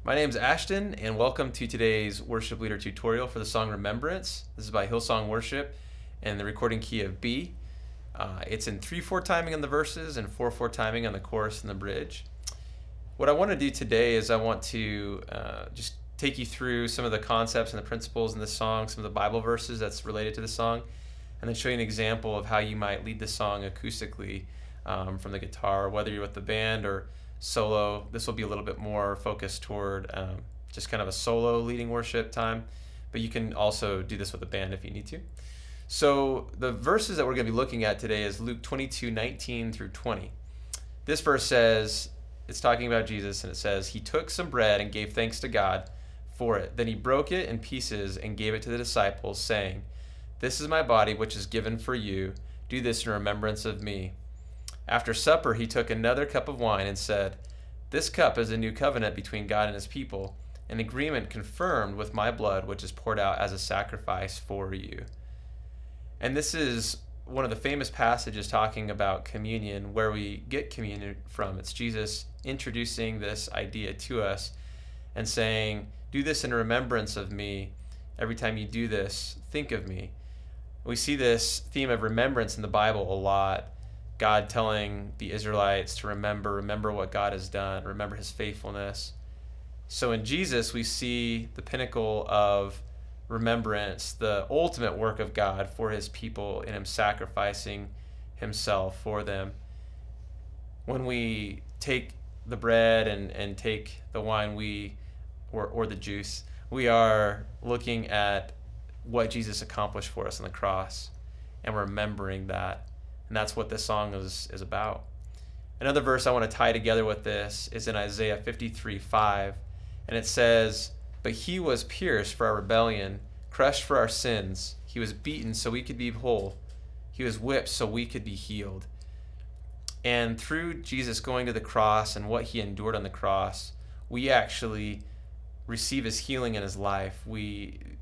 My name's Ashton, and welcome to today's worship leader tutorial for the song Remembrance. This is by Hillsong Worship and the recording key of B. It's in 3/4 timing on the verses and 4/4 timing on the chorus and the bridge. What I want to do today is I want to just take you through some of the concepts and the principles in this song, some of the Bible verses that's related to the song, and then show you an example of how you might lead the song acoustically from the guitar, whether you're with the band or solo. This will be a little bit more focused toward just kind of a solo leading worship time, but you can also do this with a band if you need to. So the verses that we're going to be looking at today is Luke 22:19 through 20. This verse says, it's talking about Jesus, and it says, "He took some bread and gave thanks to God for it. Then he broke it in pieces and gave it to the disciples, saying, 'This is my body, which is given for you. Do this in remembrance of me.' After supper, he took another cup of wine and said, 'This cup is a new covenant between God and his people, an agreement confirmed with my blood, which is poured out as a sacrifice for you.'" And this is one of the famous passages talking about communion, where we get communion from. It's Jesus introducing this idea to us and saying, "Do this in remembrance of me. Every time you do this, think of me." We see this theme of remembrance in the Bible a lot. God telling the Israelites to remember what God has done, remember his faithfulness. So in Jesus, we see the pinnacle of remembrance, the ultimate work of God for his people in him sacrificing himself for them. When we take the bread and take the wine, or the juice, we are looking at what Jesus accomplished for us on the cross and remembering that. And that's what this song is about. Another verse I want to tie together with this is in Isaiah 53:5. And it says, "But he was pierced for our rebellion, crushed for our sins. He was beaten so we could be whole. He was whipped so we could be healed." And through Jesus going to the cross and what he endured on the cross, we actually receive his healing in his life.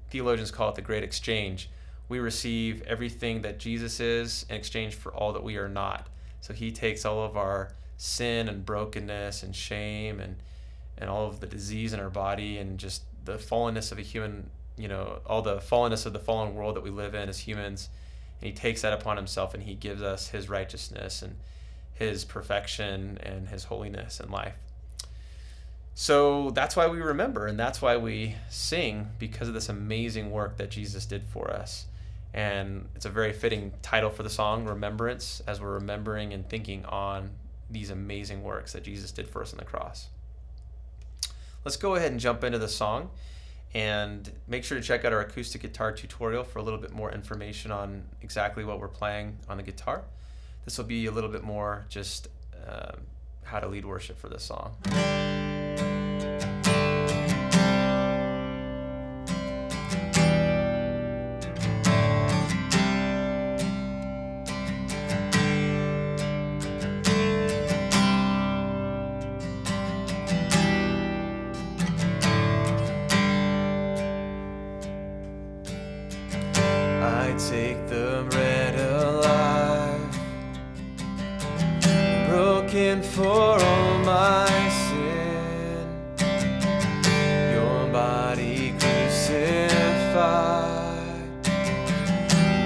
Theologians call it the great exchange. We receive everything that Jesus is in exchange for all that we are not. So he takes all of our sin and brokenness and shame and all of the disease in our body and just the fallenness of a human, all the fallenness of the fallen world that we live in as humans. And he takes that upon himself, and he gives us his righteousness and his perfection and his holiness in life. So that's why we remember, and that's why we sing, because of this amazing work that Jesus did for us. And it's a very fitting title for the song, Remembrance, as we're remembering and thinking on these amazing works that Jesus did for us on the cross. Let's go ahead and jump into the song, and make sure to check out our acoustic guitar tutorial for a little bit more information on exactly what we're playing on the guitar. This will be a little bit more just how to lead worship for this song. I take the bread alive, broken for all my sin, your body crucified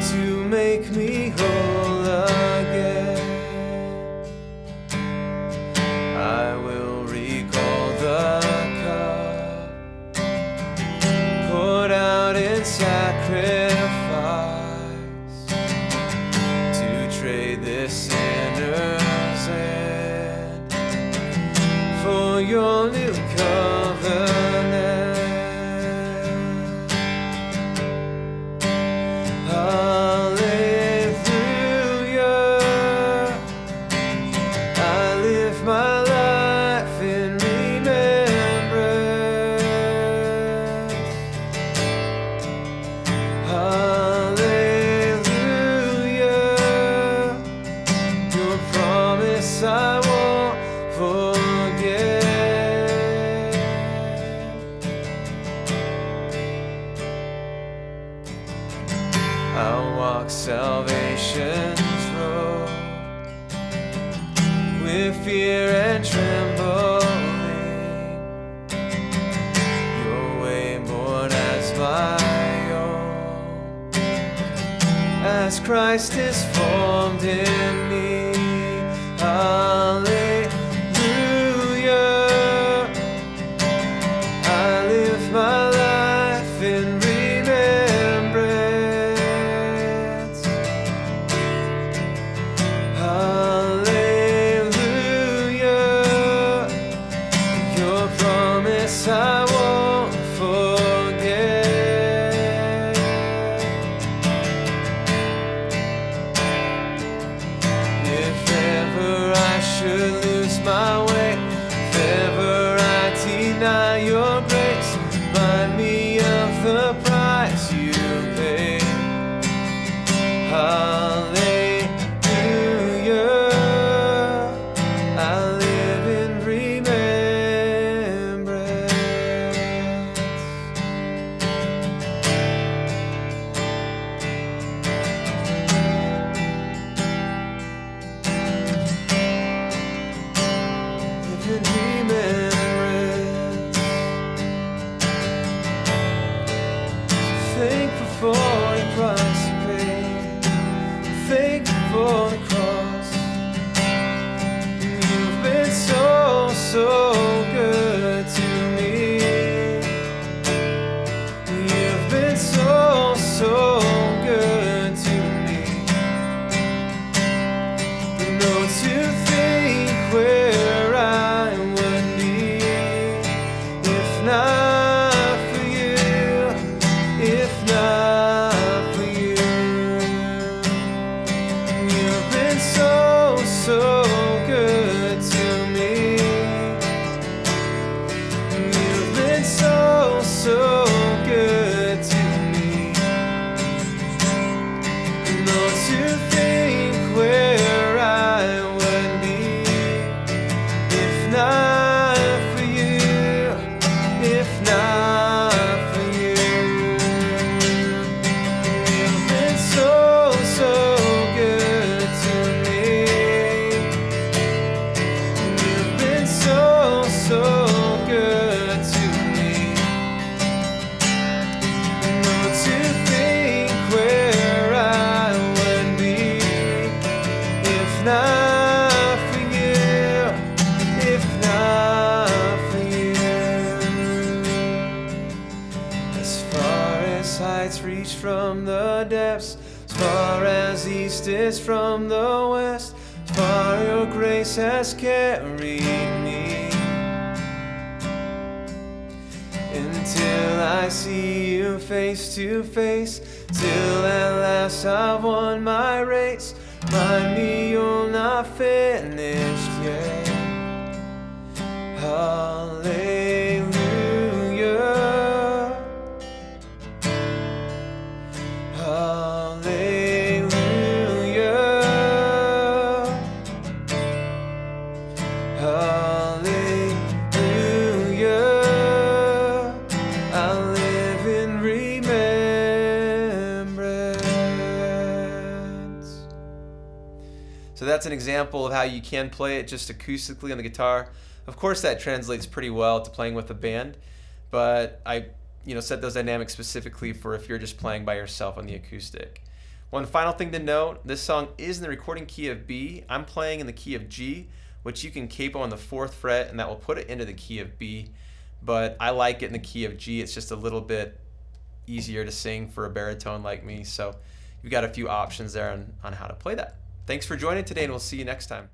to make me whole again. I will recall the cup poured out in sacrifice, this sinner's end for your new covenant. Hallelujah, I live my life in remembrance. I won't forget. I'll walk salvation's road with fear and trembling, Christ is formed in me. Hallelujah. I live my life in remembrance. Hallelujah. Your promise I won't forget. If ever I should lose my way, if ever I deny your grace, remind me of the price you paid. Hallelujah. I live in remembrance. Live in remembrance. Thankful for the price you paid. Thankful for the cross. You've been so, so good to me. You've been so, so good to me. No, to think where I would be if not for you, if not for you. You've been so, so good to me. You've been so, so good to me. No, to think where I would be if not for you, if not for you. You've been so, so good to me. You've been so, so good to me. No, to think where I would be if not for you, if not for you. As far as heights reach from the depths, as far as east is from the west, as far your grace has carried me, until I see you face to face, till at last I've won my race. Remind me you're not finished yet. Hallelujah. Hallelujah. Hallelujah. I live in remembrance. So that's an example of how you can play it just acoustically on the guitar. Of course, that translates pretty well to playing with a band, but I set those dynamics specifically for if you're just playing by yourself on the acoustic. One final thing to note, this song is in the recording key of B. I'm playing in the key of G, which you can capo on the 4th fret, and that will put it into the key of B. But I like it in the key of G. It's just a little bit easier to sing for a baritone like me. So you've got a few options there on how to play that. Thanks for joining today, and we'll see you next time.